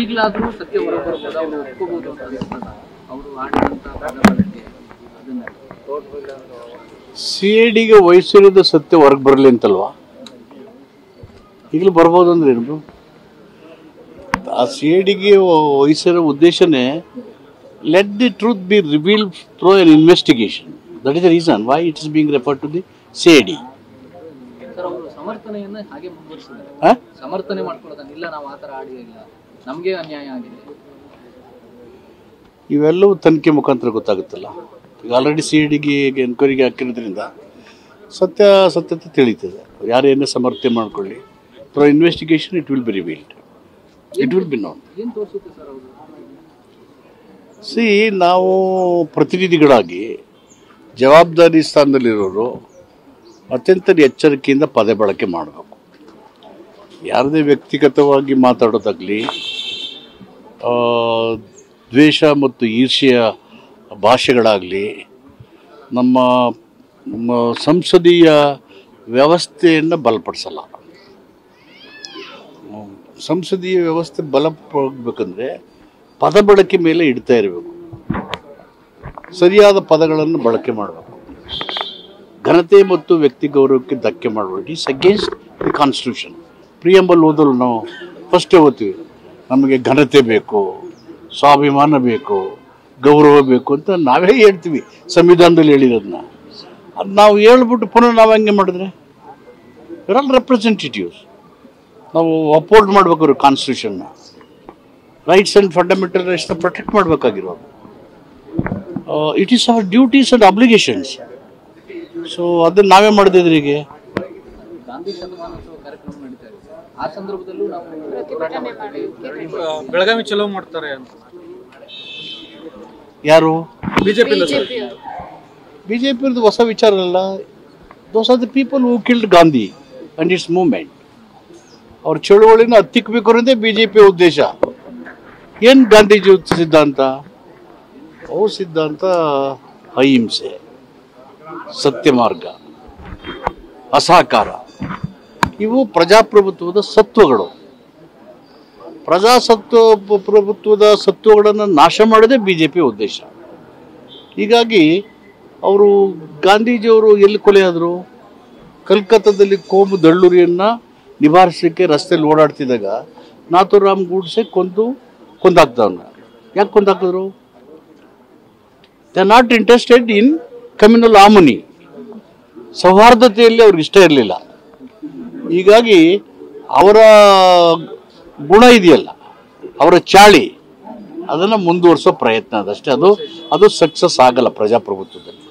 ಈಗಲಾದರೂ ಸತ್ಯ ಹೊರಬರಬಹುದು, ಅವರು ಒಪ್ಕೋಬಹುದು ಅಂತ ಅನಿಸ್ತದ ಅವರು ಆಡಿದಂತ ಪದಗಳಿಗೆ ಅದನ್ನ CIDಗೆ ವಹಿಸಿರೋದು ಸತ್ಯ ಹೊರಗೆ ಬರಲಿ ಅಂತಲ್ವಾ? ಈಗಲೂ ಬರ್ಬೋದು ಅಂದ್ರೆ ಏನು? ಆ CIDಗೆ ವಹಿಸಿರೋ ಉದ್ದೇಶನೇ let the truth be reveal through an investigation. That is the reason why it is being referred to the CID. Sir ಅವರು ಸಮರ್ಥನೆಯನ್ನ ಹಾಗೆ ಮುಂದುವರಿಸಿದ್ದಾರೆ, ಸಮರ್ಥನೆ ಮಾಡ್ಕೊಳ್ಳೋದನ್ನ ಇಲ್ಲ ನಾವು ಆ ಥರ ಆಡಿ ಇಲ್ಲ, ನಮಗೆ ಅನ್ಯಾಯ ಆಗಿದೆ. ಇವೆಲ್ಲವೂ ತನಿಖೆ ಮುಖಾಂತರ ಗೊತ್ತಾಗುತ್ತಲ್ಲ. ಈಗ ಆಲ್ರೆಡಿ CIDಗೆ ಎನ್ಕ್ವೈರಿಗೆ ಹಾಕಿರೋದ್ರಿಂದ ಸತ್ಯತೆ ತಿಳಿತದೆ. ಯಾರೇನೇ ಸಮರ್ಥನೆ ಮಾಡ್ಕೊಳ್ಳಿ, through investigation it will be revealed, it will be known. ಏನು ತೋರಿಸುತ್ತೆ ಸರ್ ಅವರು? ನಾವು ಪ್ರತಿನಿಧಿಗಳಾಗಿ ಜವಾಬ್ದಾರಿ ಸ್ಥಾನದಲ್ಲಿರೋರು ಅತ್ಯಂತ ಎಚ್ಚರಿಕೆಯಿಂದ ಪದ ಬಳಕೆ ಮಾಡಬೇಕು. ಯಾರದೇ ವ್ಯಕ್ತಿಗತವಾಗಿ ಮಾತಾಡೋದಾಗಲಿ, ದ್ವೇಷ ಮತ್ತು ಈರ್ಷ್ಯೆಯ ಭಾಷೆಗಳಾಗಲಿ, ನಮ್ಮ ಸಂಸದೀಯ ವ್ಯವಸ್ಥೆಯನ್ನು ಬಲಪಡಿಸಲ್ಲ. ಸಂಸದೀಯ ವ್ಯವಸ್ಥೆ ಬಲಪಡಬೇಕಂದ್ರೆ ಪದ ಬಳಕೆ ಮೇಲೆ ಇಡ್ತಾ ಇರಬೇಕು, ಸರಿಯಾದ ಪದಗಳನ್ನು ಬಳಕೆ ಮಾಡಬೇಕು, ಘನತೆ ಮತ್ತು ವ್ಯಕ್ತಿ ಗೌರವಕ್ಕೆ ಧಕ್ಕೆ ಮಾಡಬೇಕು. It's against the constitution. Preamble ಓದಲು ನಾವು ಫಸ್ಟೇ ಓದ್ತೀವಿ, ನಮಗೆ ಘನತೆ ಬೇಕು, ಸ್ವಾಭಿಮಾನ ಬೇಕು, ಗೌರವ ಬೇಕು ಅಂತ ನಾವೇ ಹೇಳ್ತೀವಿ ಸಂವಿಧಾನದಲ್ಲಿ ಹೇಳಿರೋದನ್ನ. ಅದು ನಾವು ಹೇಳ್ಬಿಟ್ಟು ಪುನಃ ನಾವು ಹಂಗೆ ಮಾಡಿದ್ರೆ ವಿ ಆರ್ ಆಲ್ ರೆಪ್ರೆಸೆಂಟೇಟಿವ್ಸ್. ನಾವು ಅಪೋರ್ಟ್ ಮಾಡಬೇಕು ಕಾನ್ಸ್ಟಿಟ್ಯೂಷನ್ನ, ರೈಟ್ಸ್ ಆ್ಯಂಡ್ ಫಂಡಮೆಂಟಲ್ ರೈಟ್ಸ್ನ ಪ್ರೊಟೆಕ್ಟ್ ಮಾಡಬೇಕಾಗಿರೋದು. It is our duties and obligations. So ಅದನ್ನು ನಾವೇ ಮಾಡಿದ್ರೆ ಹೀಗೆ. ಗಾಂಧಿ ಶತಮಾನೋತ್ಸವ ಕಾರ್ಯಕ್ರಮ ನಡೀತಾ ಇದೆ, ಆ ಸಂದರ್ಭದಲ್ಲೂ ನಾವು ಬೆಳಗಾವಿ ಚಲೋ ಮಾಡ್ತಾರೆ ಅಂತ ಯಾರು? ಬಿಜೆಪಿ ಹೊಸ ವಿಚಾರ ಅಲ್ಲ. Those are the people who killed Gandhi and it's movement. ಅವ್ರ ಚಳುವಳಿನ ಹತ್ತಿಕ್ಕಬೇಕು ಅನ್ನೋದೇ BJP ಉದ್ದೇಶ. ಏನು ಗಾಂಧೀಜಿ ಸಿದ್ಧಾಂತ? ಸಿದ್ಧಾಂತ ಅಹಿಂಸೆ, ಸತ್ಯ ಮಾರ್ಗ, ಅಸಹಕಾರ. ಇವು ಪ್ರಜಾಪ್ರಭುತ್ವದ ಸತ್ವಗಳು. ಪ್ರಭುತ್ವದ ಸತ್ವಗಳನ್ನು ನಾಶ ಮಾಡೋದೇ BJP ಉದ್ದೇಶ. ಹೀಗಾಗಿ ಅವರು ಗಾಂಧೀಜಿಯವರು ಎಲ್ಲಿ ಕೊಲೆ ಆದರು? ಕಲ್ಕತ್ತಾದಲ್ಲಿ ಕೋಮು ದಳ್ಳೂರಿಯನ್ನು ನಿವಾರಿಸಲಿಕ್ಕೆ ರಸ್ತೆಯಲ್ಲಿ ಓಡಾಡ್ತಿದ್ದಾಗ ನಾಥೂರಾಮ್ ಗೂಡ್ಸೆ ಕೊಂದಾಕ್ದವನ್ನ. ಯಾಕೆ ಕೊಂದಾಕಿದ್ರು? They are not interested in communal harmony. ಸೌಹಾರ್ದತೆಯಲ್ಲಿ ಅವ್ರಿಗೆ ಇಷ್ಟ ಇರಲಿಲ್ಲ. ಹೀಗಾಗಿ ಅವರ ಗುಣ ಇದೆಯಲ್ಲ, ಅವರ ಚಾಳಿ, ಅದನ್ನು ಮುಂದುವರಿಸೋ ಪ್ರಯತ್ನ ಅದಷ್ಟೇ. ಅದು ಸಕ್ಸಸ್ ಆಗಲ್ಲ ಪ್ರಜಾಪ್ರಭುತ್ವದಲ್ಲಿ.